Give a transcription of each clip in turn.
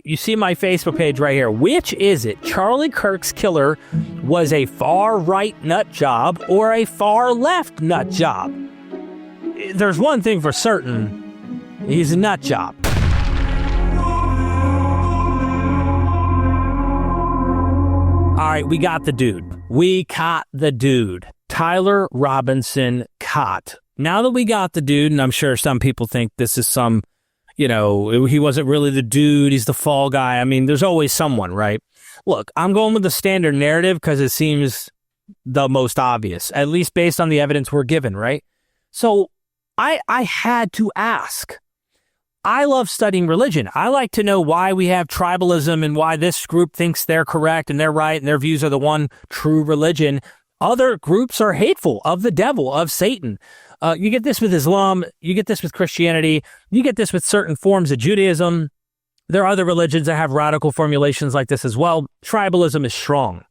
You see my Facebook page right here. Which is it? Charlie Kirk's killer was a far-right nut job or a far-left nut job? There's one thing for certain. He's a nut job. All right, we got the dude. We caught the dude. Tyler Robinson caught. Now that we got the dude, and I'm sure some people think this is some, he wasn't really the dude, he's the fall guy. I mean, there's always someone, right? Look, I'm going with the standard narrative because it seems the most obvious, at least based on the evidence we're given, right? So I had to ask. I love studying religion. I like to know why we have tribalism and why this group thinks they're correct and they're right and their views are the one true religion. Other groups are hateful, of the devil, of Satan. You get this with Islam, you get this with Christianity, you get this with certain forms of Judaism. There are other religions that have radical formulations like this as well. Tribalism is strong.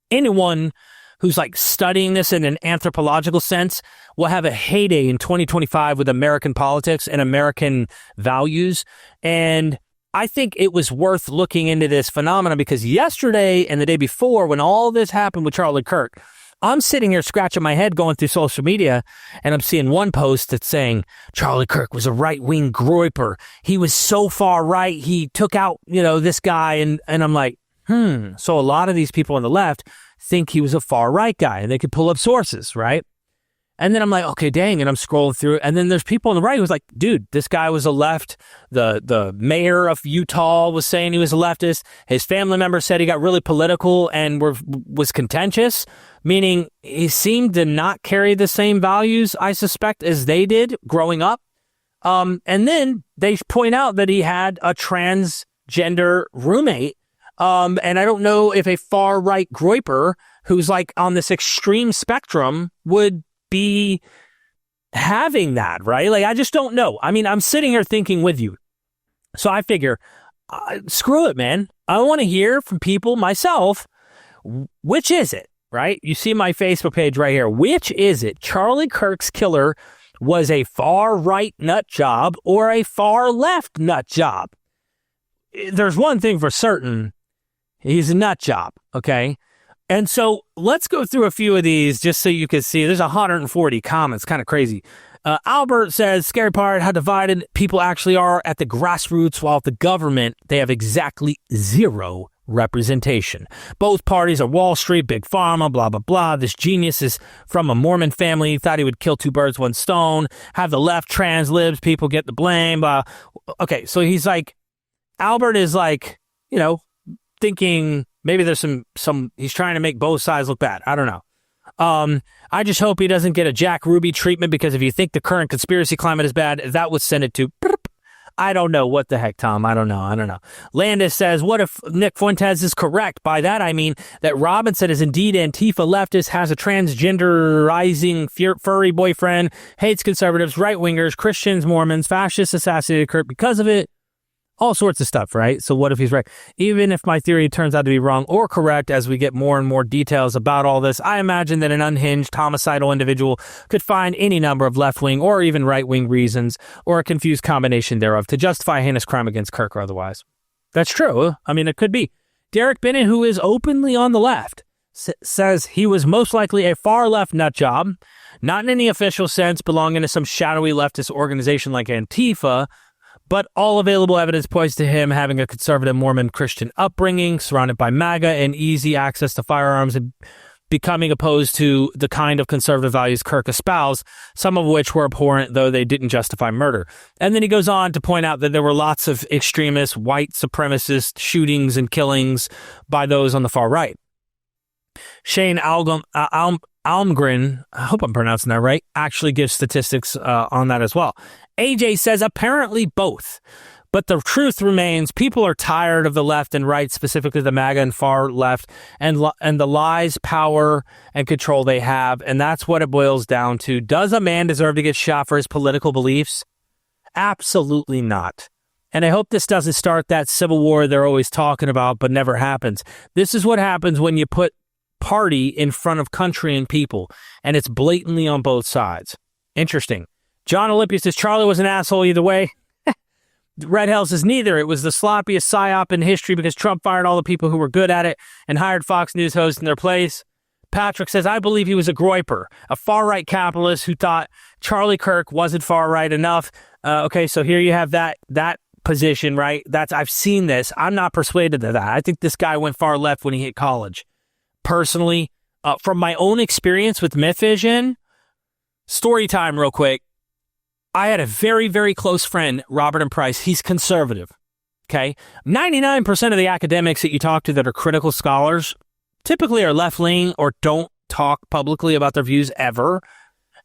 Anyone who's like studying this in an anthropological sense will have a heyday in 2025 with American politics and American values. And I think it was worth looking into this phenomenon because yesterday and the day before, when all this happened with Charlie Kirk, I'm sitting here scratching my head going through social media, and I'm seeing one post that's saying Charlie Kirk was a right-wing groyper. He was so far right, he took out, this guy, and I'm like, so a lot of these people on the left think he was a far-right guy, and they could pull up sources, right? And then I'm like, okay, dang, and I'm scrolling through, and then there's people on the right who's like, dude, this guy was a left. The mayor of Utah was saying he was a leftist. His family member said he got really political and was contentious, meaning he seemed to not carry the same values, I suspect, as they did growing up. And then they point out that he had a transgender roommate. And I don't know if a far-right groyper who's like on this extreme spectrum would be having that, right? Like, I just don't know. I mean, I'm sitting here thinking with you. So I figure, screw it, man. I want to hear from people myself. Which is it, right? You see my Facebook page right here. Which is it? Charlie Kirk's killer was a far-right nut job or a far-left nut job? There's one thing for certain. He's a nut job, okay? And so let's go through a few of these just so you can see. There's 140 comments, kind of crazy. Albert says, scary part, how divided people actually are at the grassroots, while at the government, they have exactly zero representation. Both parties are Wall Street, Big Pharma, blah, blah, blah. This genius is from a Mormon family. He thought he would kill two birds, one stone. Have the left, trans libs, people get the blame. Okay, so he's like, Albert is like, thinking maybe there's some he's trying to make both sides look bad. I don't know. I just hope he doesn't get a Jack Ruby treatment, because if you think the current conspiracy climate is bad, that would send it to... I don't know. What the heck, Tom? I don't know. Landis says, what if Nick Fuentes is correct? By that, I mean that Robinson is indeed Antifa leftist, has a transgenderizing furry boyfriend, hates conservatives, right-wingers, Christians, Mormons, fascists, assassinated Kirk because of it. All sorts of stuff, right? So what if he's right? Even if my theory turns out to be wrong or correct, as we get more and more details about all this, I imagine that an unhinged, homicidal individual could find any number of left-wing or even right-wing reasons, or a confused combination thereof, to justify a heinous crime against Kirk or otherwise. That's true. I mean, it could be. Derek Bennett, who is openly on the left, says he was most likely a far-left nutjob, not in any official sense belonging to some shadowy leftist organization like Antifa, but all available evidence points to him having a conservative Mormon Christian upbringing, surrounded by MAGA and easy access to firearms, and becoming opposed to the kind of conservative values Kirk espoused, some of which were abhorrent, though they didn't justify murder. And then he goes on to point out that there were lots of extremist, white supremacist shootings and killings by those on the far right. Shane Almgren, I hope I'm pronouncing that right, actually gives statistics on that as well. AJ says apparently both, but the truth remains people are tired of the left and right, specifically the MAGA and far left, and the lies, power, and control they have, and that's what it boils down to. Does a man deserve to get shot for his political beliefs? Absolutely not. And I hope this doesn't start that civil war they're always talking about but never happens. This is what happens when you put party in front of country and people, and it's blatantly on both sides. Interesting. John Olympia says Charlie was an asshole either way. Red Hell says neither. It was the sloppiest psyop in history because Trump fired all the people who were good at it and hired Fox News hosts in their place. Patrick says, I believe he was a groyper, a far-right capitalist who thought Charlie Kirk wasn't far-right enough. Okay, so here you have that position, right? I've seen this. I'm not persuaded of that. I think this guy went far left when he hit college. Personally, from my own experience with MythVision, story time real quick. I had a very, very close friend, Robert and Price. He's conservative, okay? 99% of the academics that you talk to that are critical scholars typically are left-leaning or don't talk publicly about their views ever.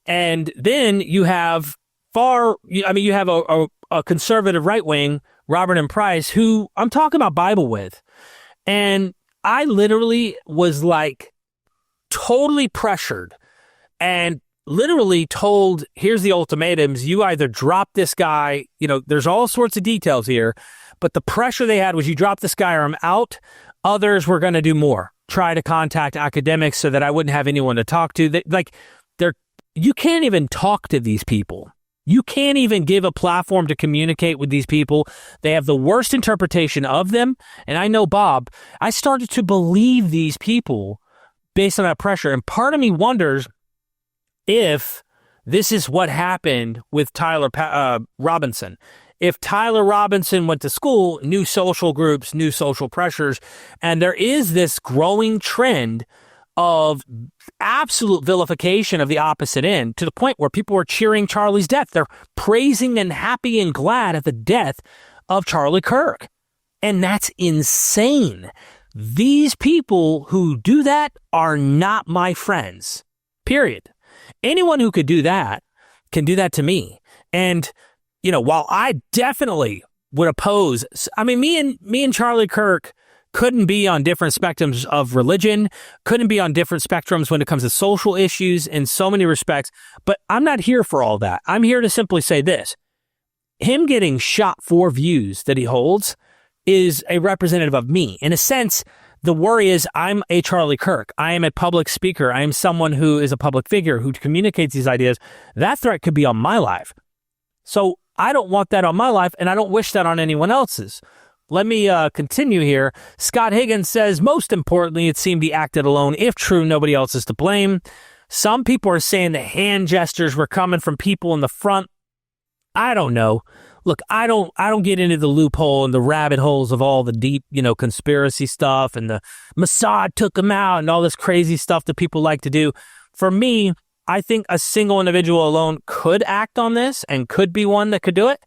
And then you have you have a conservative right-wing, Robert and Price, who I'm talking about Bible with. And I literally was like totally pressured and literally told, here's the ultimatums. You either drop this guy, there's all sorts of details here, but the pressure they had was you drop this guy or I'm out. Others were going to do more, try to contact academics so that I wouldn't have anyone to talk to. You can't even talk to these people. You can't even give a platform to communicate with these people. They have the worst interpretation of them. And I know, Bob, I started to believe these people based on that pressure. And part of me wonders if this is what happened with Tyler Robinson. If Tyler Robinson went to school, new social groups, new social pressures, and there is this growing trend of absolute vilification of the opposite end to the point where people are cheering Charlie's death. They're praising and happy and glad at the death of Charlie Kirk. And that's insane. These people who do that are not my friends, period. Anyone who could do that can do that to me. And, while I definitely would oppose, me and Charlie Kirk couldn't be on different spectrums of religion, couldn't be on different spectrums when it comes to social issues in so many respects. But I'm not here for all that. I'm here to simply say this. Him getting shot for views that he holds is a representative of me. In a sense, the worry is I'm a Charlie Kirk. I am a public speaker. I am someone who is a public figure who communicates these ideas. That threat could be on my life. So I don't want that on my life, and I don't wish that on anyone else's. Let me continue here. Scott Higgins says, most importantly, it seemed he acted alone. If true, nobody else is to blame. Some people are saying the hand gestures were coming from people in the front. I don't know. Look, I don't get into the loophole and the rabbit holes of all the deep, conspiracy stuff and the Mossad took him out and all this crazy stuff that people like to do. For me, I think a single individual alone could act on this and could be one that could do it.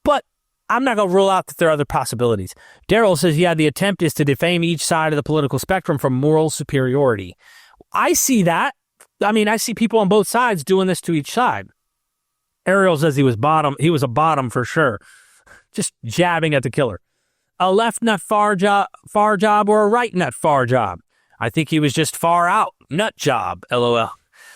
But I'm not going to rule out that there are other possibilities. Daryl says, yeah, the attempt is to defame each side of the political spectrum for moral superiority. I see that. I see people on both sides doing this to each side. Ariel says he was a bottom for sure. Just jabbing at the killer. A left nut far job or a right nut far job. I think he was just far out. Nut job, LOL.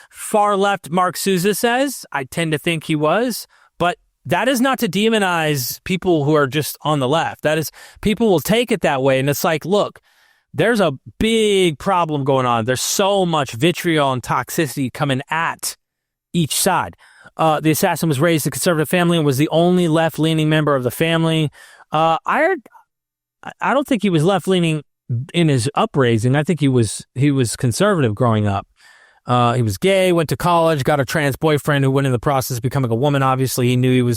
Far left, Mark Souza says, I tend to think he was, but that is not to demonize people who are just on the left. That is, people will take it that way. And it's like, look, there's a big problem going on. There's so much vitriol and toxicity coming at each side. The assassin was raised in a conservative family and was the only left-leaning member of the family. I don't think he was left-leaning in his upraising. I think he was conservative growing up. He was gay, went to college, got a trans boyfriend who went in the process of becoming a woman. Obviously, he knew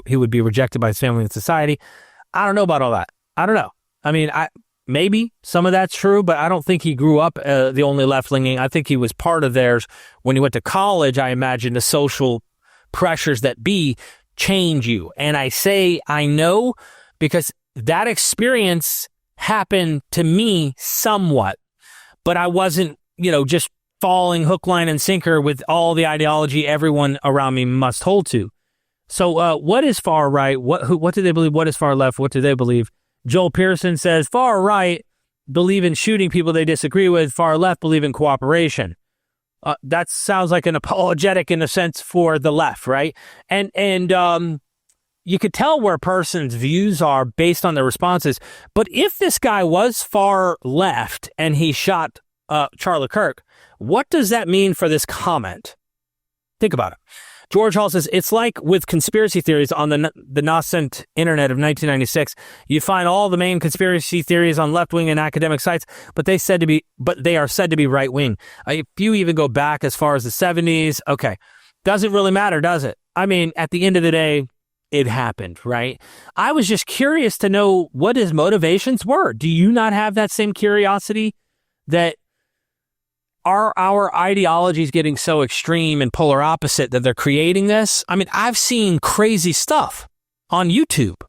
he would be rejected by his family and society. I don't know about all that. I don't know. Maybe some of that's true, but I don't think he grew up the only left-leaning. I think he was part of theirs. When he went to college, I imagine the social pressures that change you. And I say I know because that experience happened to me somewhat, but I wasn't, just falling hook, line, and sinker with all the ideology everyone around me must hold to. So what is far right? What do they believe? What is far left? What do they believe? Joel Pearson says far right believe in shooting people they disagree with. Far left believe in cooperation. That sounds like an apologetic in a sense for the left, right? And you could tell where a person's views are based on their responses. But if this guy was far left and he shot Charlie Kirk, what does that mean for this comment? Think about it. George Hall says, it's like with conspiracy theories on the nascent internet of 1996. You find all the main conspiracy theories on left-wing and academic sites, but they are said to be right-wing. If you even go back as far as the 70s, okay, doesn't really matter, does it? I mean, at the end of the day, it happened, right? I was just curious to know what his motivations were. Do you not have that same curiosity that are our ideologies getting so extreme and polar opposite that they're creating this? I mean, I've seen crazy stuff on YouTube.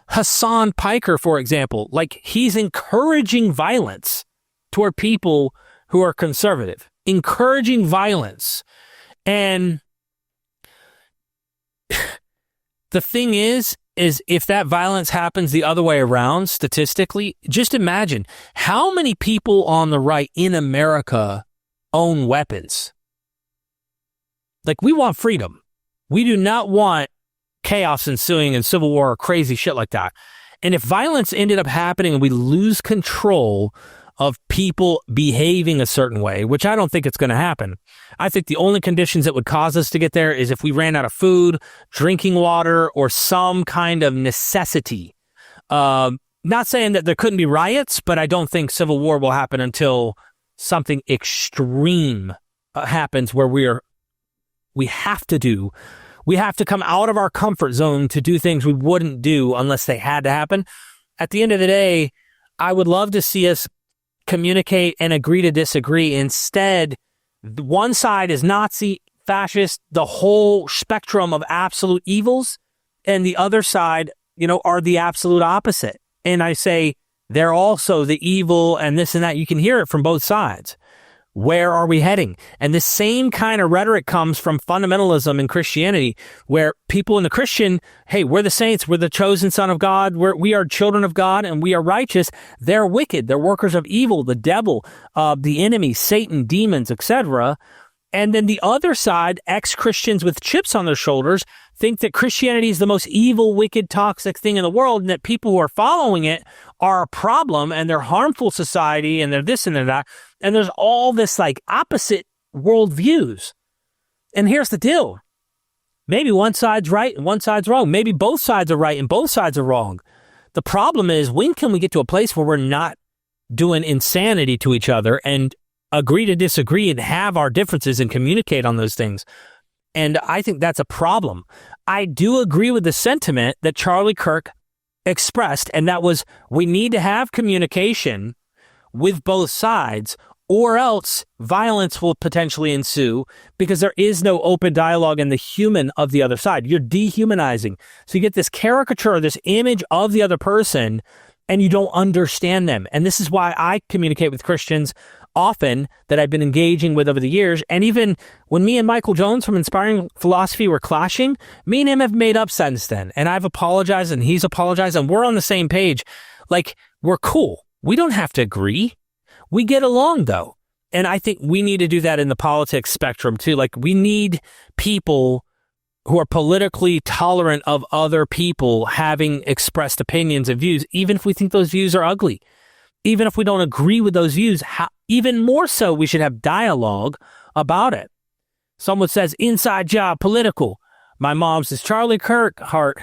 Hassan Piker, for example, like he's encouraging violence toward people who are conservative, encouraging violence. And the thing is if that violence happens the other way around, statistically, just imagine how many people on the right in America own weapons. Like, we want freedom. We do not want chaos ensuing and civil war or crazy shit like that. And if violence ended up happening and we lose control of people behaving a certain way, which I don't think it's going to happen. I think the only conditions that would cause us to get there is if we ran out of food, drinking water, or some kind of necessity. Not saying that there couldn't be riots, but I don't think civil war will happen until something extreme happens where we have to come out of our comfort zone to do things we wouldn't do unless they had to happen. At the end of the day, I would love to see us communicate and agree to disagree. Instead, one side is Nazi, fascist, the whole spectrum of absolute evils, and the other side, are the absolute opposite. And I say they're also the evil and this and that. You can hear it from both sides. Where are we heading? And the same kind of rhetoric comes from fundamentalism in Christianity, where people in the Christian, hey, we're the saints, we're the chosen son of God, we are children of God, and we are righteous. They're wicked. They're workers of evil, the devil, the enemy, Satan, demons, etc. And then the other side, ex-Christians with chips on their shoulders, think that Christianity is the most evil, wicked, toxic thing in the world, and that people who are following it are a problem, and they're harmful society, and they're this and they're that. And there's all this like opposite worldviews. And here's the deal. Maybe one side's right and one side's wrong. Maybe both sides are right and both sides are wrong. The problem is, when can we get to a place where we're not doing insanity to each other and agree to disagree and have our differences and communicate on those things? And I think that's a problem. I do agree with the sentiment that Charlie Kirk expressed, and that was, we need to have communication with both sides, or else violence will potentially ensue because there is no open dialogue in the human of the other side. You're dehumanizing. So you get this caricature, this image of the other person, and you don't understand them. And this is why I communicate with Christians often that I've been engaging with over the years. And even when me and Michael Jones from Inspiring Philosophy were clashing, me and him have made up since then. And I've apologized and he's apologized and we're on the same page. Like, we're cool. We don't have to agree. We get along, though. And I think we need to do that in the politics spectrum, too. Like, we need people who are politically tolerant of other people having expressed opinions and views, even if we think those views are ugly. Even if we don't agree with those views, even more so, we should have dialogue about it. Someone says, inside job, political. My mom says, Charlie Kirk, heart.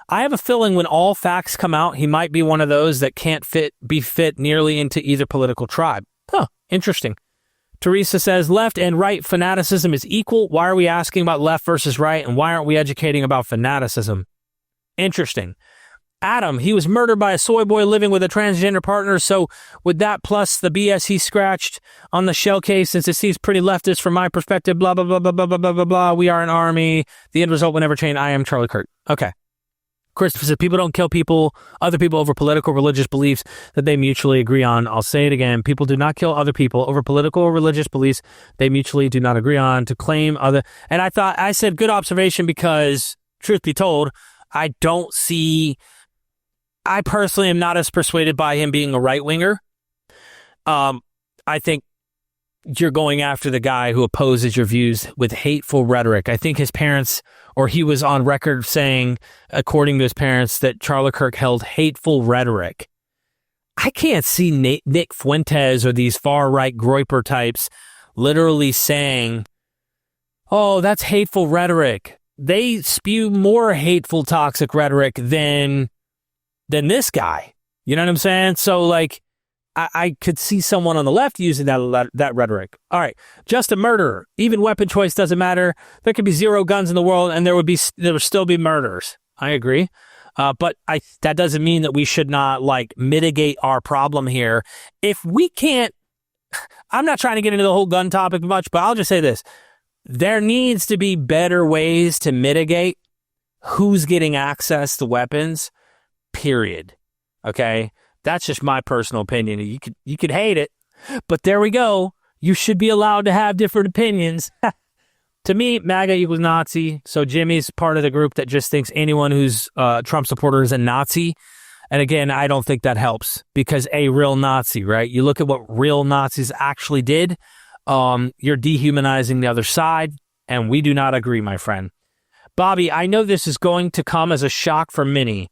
I have a feeling when all facts come out, he might be one of those that can't be fit nearly into either political tribe. Huh, interesting. Teresa says, left and right fanaticism is equal. Why are we asking about left versus right, and why aren't we educating about fanaticism? Interesting. Adam, he was murdered by a soy boy living with a transgender partner, so with that plus the BS he scratched on the shell case, since it seems pretty leftist from my perspective, blah, blah, blah, blah, blah, blah, blah, blah, blah, we are an army. The end result will never change. I am Charlie Kirk. Okay. Christopher said, people don't kill other people over political or religious beliefs that they mutually agree on. I'll say it again. People do not kill other people over political or religious beliefs they mutually do not agree on. To claim other... And I said good observation because, truth be told, I personally am not as persuaded by him being a right-winger. I think you're going after the guy who opposes your views with hateful rhetoric. I think his parents, or he was on record saying, according to his parents, that Charlie Kirk held hateful rhetoric. I can't see Nick Fuentes or these far-right Groyper types literally saying Oh, that's hateful rhetoric. They spew more hateful, toxic rhetoric than this guy. You know what I'm saying? So, like, I could see someone on the left using that rhetoric. All right, just a murderer. Even weapon choice doesn't matter. There could be 0 guns in the world, and there would still be murders. I agree, but that doesn't mean that we should not like mitigate our problem here. If we can't, I'm not trying to get into the whole gun topic much, but I'll just say this: there needs to be better ways to mitigate who's getting access to weapons. Period. Okay. That's just my personal opinion. You could hate it, but there we go. You should be allowed to have different opinions. To me, MAGA equals Nazi. So Jimmy's part of the group that just thinks anyone who's Trump supporter is a Nazi. And again, I don't think that helps because a real Nazi, right? You look at what real Nazis actually did. You're dehumanizing the other side, and we do not agree, my friend. Bobby, I know this is going to come as a shock for many,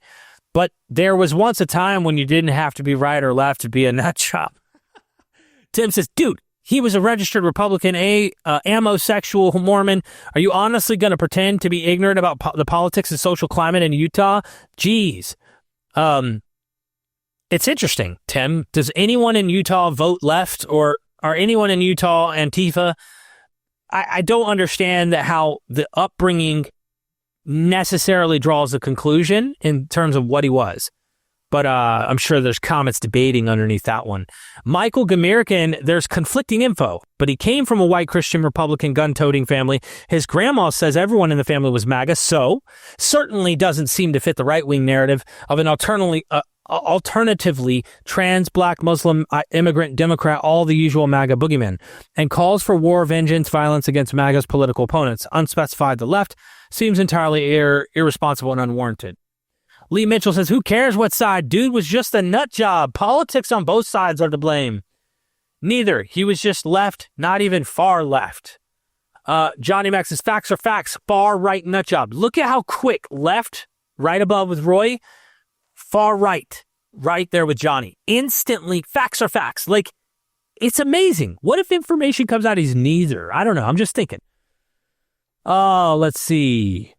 but there was once a time when you didn't have to be right or left to be a nut job. Tim says, dude, he was a registered Republican, amosexual Mormon. Are you honestly going to pretend to be ignorant about the politics and social climate in Utah? Jeez. It's interesting, Tim. Does anyone in Utah vote left or are anyone in Utah Antifa? I don't understand how the upbringing necessarily draws a conclusion in terms of what he was. But I'm sure there's comments debating underneath that one. Michael Gamerican, there's conflicting info, but he came from a white Christian Republican gun-toting family. His grandma says everyone in the family was MAGA, so certainly doesn't seem to fit the right-wing narrative of an alternatively trans, black, Muslim, immigrant, Democrat, all the usual MAGA boogeymen, and calls for war, vengeance, violence against MAGA's political opponents. Unspecified the left seems entirely irresponsible and unwarranted. Lee Mitchell says, who cares what side? Dude was just a nut job. Politics on both sides are to blame. Neither. He was just left, not even far left. Johnny Max says, facts are facts. Far right nut job. Look at how quick. Left, right above with Roy. Far right, right there with Johnny. Instantly, facts are facts. Like, it's amazing. What if information comes out he's neither? I don't know. I'm just thinking. Oh, let's see.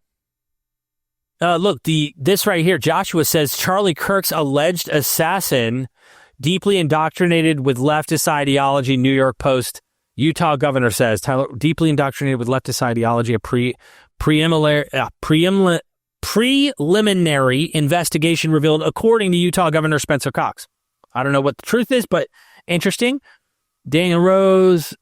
Look, this right here, Joshua says, Charlie Kirk's alleged assassin, deeply indoctrinated with leftist ideology, New York Post. Utah governor says, Tyler, deeply indoctrinated with leftist ideology, a preliminary investigation revealed, according to Utah Governor Spencer Cox. I don't know what the truth is, but interesting. Daniel Rose,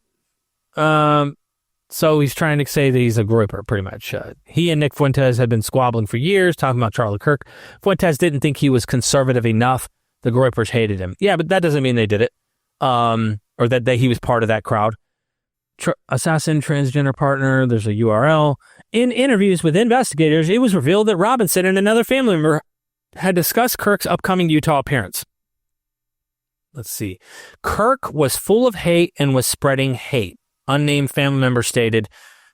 so he's trying to say that he's a grouper, pretty much. He and Nick Fuentes had been squabbling for years, talking about Charlie Kirk. Fuentes didn't think he was conservative enough. The groupers hated him. Yeah, but that doesn't mean they did it, or that he was part of that crowd. Assassin, transgender partner, there's a URL. In interviews with investigators, it was revealed that Robinson and another family member had discussed Kirk's upcoming Utah appearance. Let's see. Kirk was full of hate and was spreading hate. Unnamed family member stated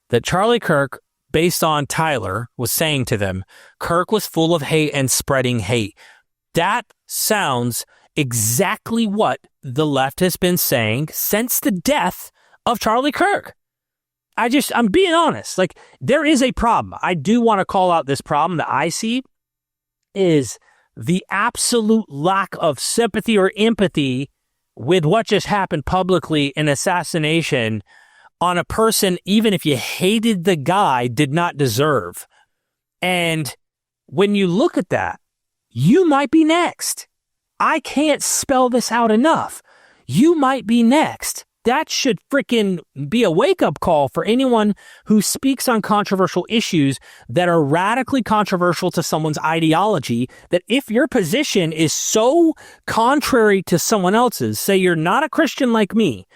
that Charlie Kirk, based on Tyler, was saying to them, Kirk was full of hate and spreading hate. That sounds exactly what the left has been saying since the death of Charlie Kirk. I'm being honest. Like, there is a problem. I do want to call out this problem that I see is the absolute lack of sympathy or empathy with what just happened publicly in assassination on a person, even if you hated the guy, did not deserve. And when you look at that, you might be next. I can't spell this out enough. You might be next. That should freaking be a wake-up call for anyone who speaks on controversial issues that are radically controversial to someone's ideology, that if your position is so contrary to someone else's, say you're not a Christian like me,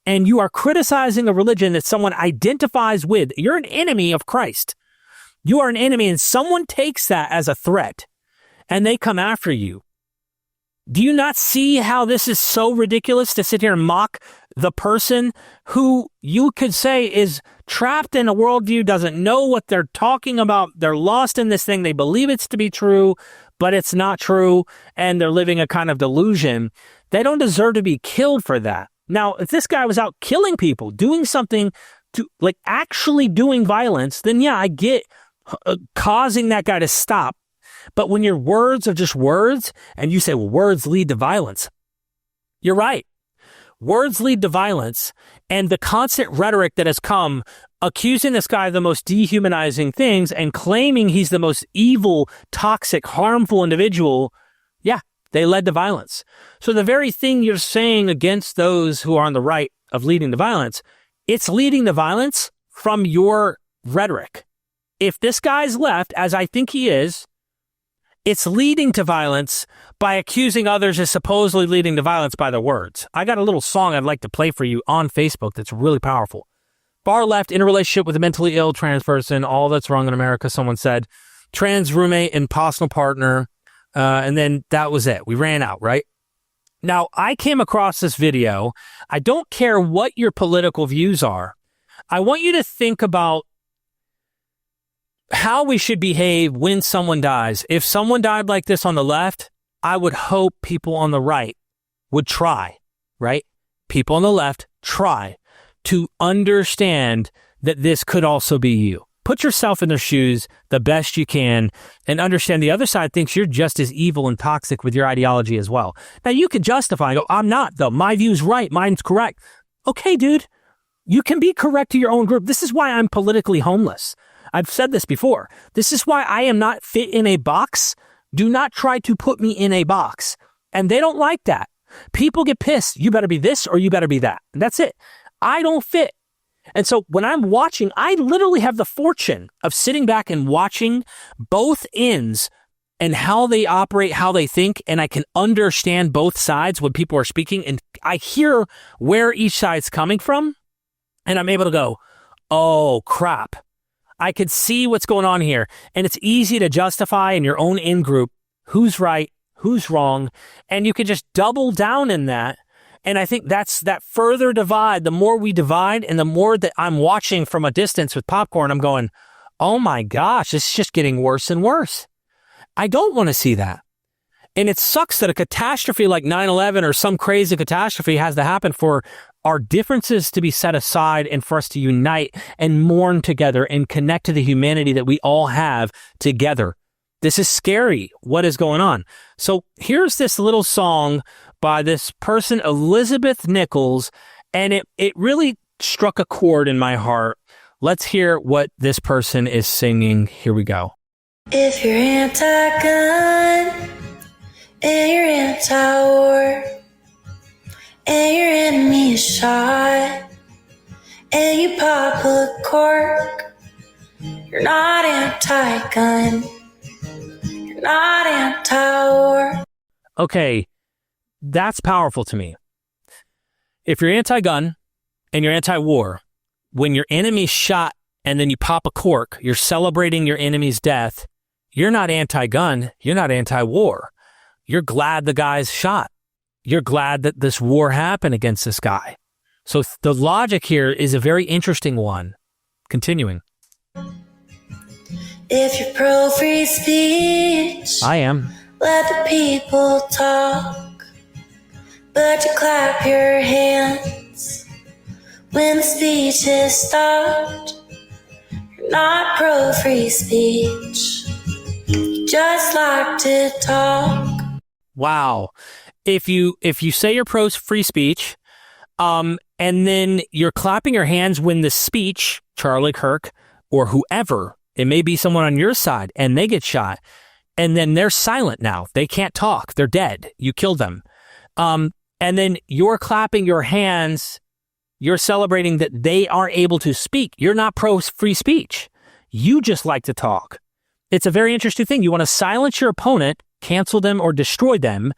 and you are criticizing a religion that someone identifies with, you're an enemy of Christ. You are an enemy, and someone takes that as a threat, and they come after you. Do you not see how this is so ridiculous to sit here and mock the person who you could say is trapped in a worldview, doesn't know what they're talking about? They're lost in this thing. They believe it's to be true, but it's not true, and they're living a kind of delusion. They don't deserve to be killed for that. Now, if this guy was out killing people, doing something to like actually doing violence, then yeah, I get causing that guy to stop. But when your words are just words and you say, well, words lead to violence, you're right. Words lead to violence, and the constant rhetoric that has come accusing this guy of the most dehumanizing things and claiming he's the most evil, toxic, harmful individual, yeah, they led to violence. So the very thing you're saying against those who are on the right of leading to violence, it's leading to violence from your rhetoric. If this guy's left, as I think he is, it's leading to violence by accusing others as supposedly leading to violence by their words. I got a little song I'd like to play for you on Facebook that's really powerful. Far left, in a relationship with a mentally ill trans person, all that's wrong in America, someone said. Trans roommate, impossible partner, and then that was it. We ran out, right? Now, I came across this video. I don't care what your political views are. I want you to think about how we should behave when someone dies. If someone died like this on the left, I would hope people on the right would try, right? People on the left try to understand that this could also be you. Put yourself in their shoes the best you can and understand the other side thinks you're just as evil and toxic with your ideology as well. Now, you could justify and go, I'm not, though. My view's right. Mine's correct. Okay, dude. You can be correct to your own group. This is why I'm politically homeless. I've said this before. This is why I am not fit in a box. Do not try to put me in a box. And they don't like that. People get pissed. You better be this or you better be that. And that's it. I don't fit. And so when I'm watching, I literally have the fortune of sitting back and watching both ends and how they operate, how they think, and I can understand both sides when people are speaking, and I hear where each side's coming from, and I'm able to go, oh, crap. I could see what's going on here, and it's easy to justify in your own in-group who's right, who's wrong, and you can just double down in that. And I think that's that further divide. The more we divide and the more that I'm watching from a distance with popcorn, I'm going, oh my gosh, it's just getting worse and worse. I don't want to see that. And it sucks that a catastrophe like 9/11 or some crazy catastrophe has to happen for our differences to be set aside and for us to unite and mourn together and connect to the humanity that we all have together. This is scary, what is going on. So here's this little song by this person, Elizabeth Nichols, and it really struck a chord in my heart. Let's hear what this person is singing. Here we go. If you're anti-gun and you're anti-war and your enemy is shot and you pop a cork, you're not anti-gun, you're not anti-war. Okay, that's powerful to me. If you're anti-gun and you're anti-war, when your enemy's shot and then you pop a cork, you're celebrating your enemy's death, you're not anti-gun, you're not anti-war. You're glad the guy's shot. You're glad that this war happened against this guy. So the logic here is a very interesting one. Continuing. If you're pro-free speech, I am. Let the people talk, but you clap your hands when the speech is stopped. You're not pro-free speech, you just like to talk. Wow. If you say you're pro free speech, and then you're clapping your hands when the speech, Charlie Kirk or whoever, it may be someone on your side, and they get shot, and then they're silent now. They can't talk. They're dead. You killed them. And then you're clapping your hands. You're celebrating that they aren't able to speak. You're not pro free speech. You just like to talk. It's a very interesting thing. You want to silence your opponent, cancel them, or destroy them,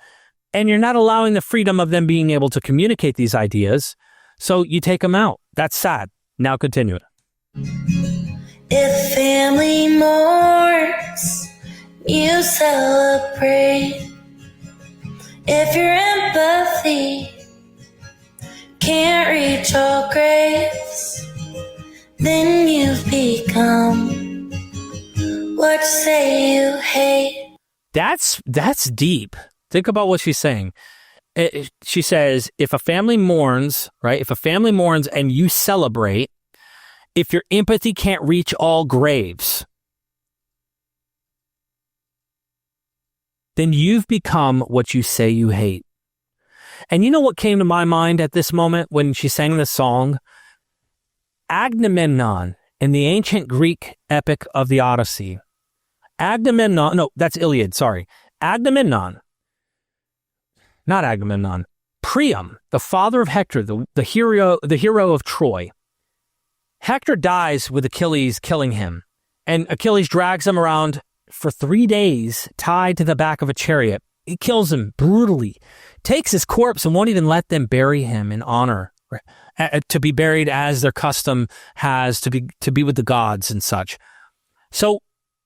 and you're not allowing the freedom of them being able to communicate these ideas, so you take them out. That's sad. Now continue it. If family mourns, you celebrate. If your empathy can't reach all graves, then you've become what you say you hate. That's deep. Think about what she's saying. She says, if a family mourns, right? If a family mourns and you celebrate, if your empathy can't reach all graves, then you've become what you say you hate. And you know what came to my mind at this moment when she sang this song? Agamemnon in the ancient Greek epic of the Odyssey. Agamemnon, no, that's Iliad, sorry. Agamemnon, not Agamemnon. Priam, the father of Hector, the hero of Troy. Hector dies with Achilles killing him, and Achilles drags him around for 3 days tied to the back of a chariot. He kills him brutally, takes his corpse and won't even let them bury him in honor, to be buried as their custom has to be with the gods and such. So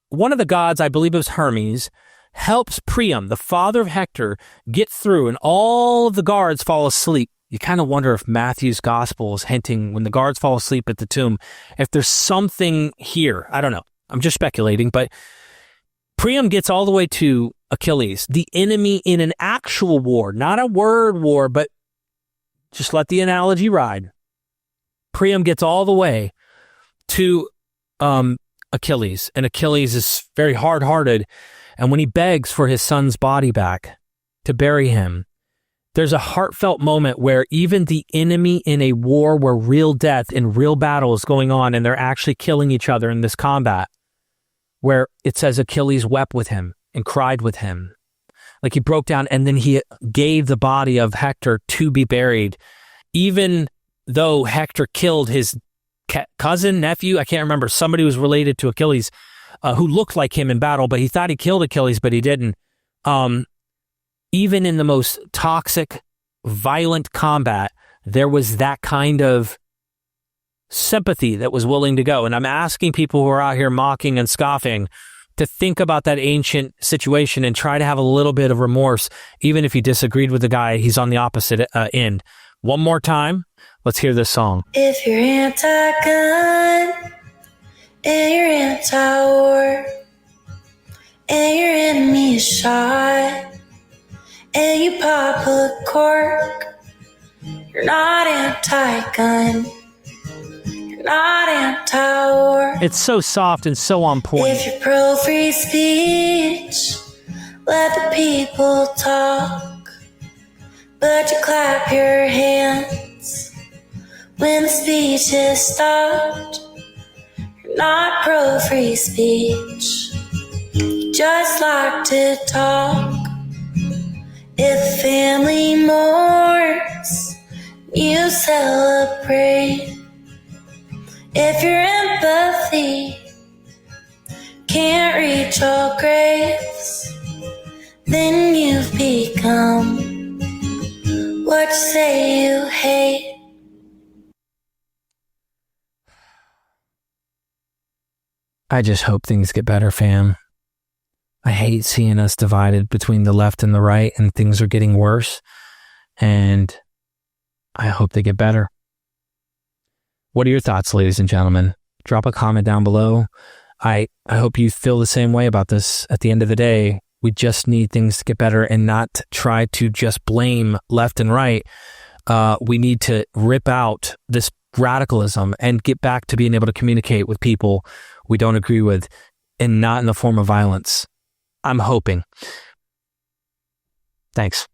one of the gods, I believe it was Hermes, helps Priam, the father of Hector, get through, and all of the guards fall asleep. You kind of wonder if Matthew's gospel is hinting, when the guards fall asleep at the tomb, if there's something here. I don't know. I'm just speculating, but Priam gets all the way to Achilles, the enemy in an actual war, not a word war, but just let the analogy ride. Priam gets all the way to Achilles, and Achilles is very hard-hearted, and when he begs for his son's body back to bury him, there's a heartfelt moment where even the enemy in a war where real death and real battle is going on, and they're actually killing each other in this combat, where it says Achilles wept with him and cried with him. Like he broke down, and then he gave the body of Hector to be buried, even though Hector killed his cousin, nephew, I can't remember, somebody who was related to Achilles, who looked like him in battle, but he thought he killed Achilles, but he didn't. Even in the most toxic, violent combat, there was that kind of sympathy that was willing to go. And I'm asking people who are out here mocking and scoffing to think about that ancient situation and try to have a little bit of remorse, even if you disagreed with the guy, he's on the opposite end. One more time, let's hear this song. If you're anti-gun and you're anti-war and your enemy is shot and you pop a cork, you're not anti-gun, you're not anti-war. It's so soft and so on point. If you're pro-free speech, let the people talk, but you clap your hands when the speech is stopped. You're not pro-free speech, you just like to talk. If family mourns, you celebrate. If your empathy can't reach all graves, then you've become what you say you hate. I just hope things get better, fam. I hate seeing us divided between the left and the right, and things are getting worse, and I hope they get better. What are your thoughts, ladies and gentlemen? Drop a comment down below. I hope you feel the same way about this. At the end of the day, we just need things to get better and not try to just blame left and right. We need to rip out this radicalism and get back to being able to communicate with people we don't agree with, and not in the form of violence. I'm hoping. Thanks.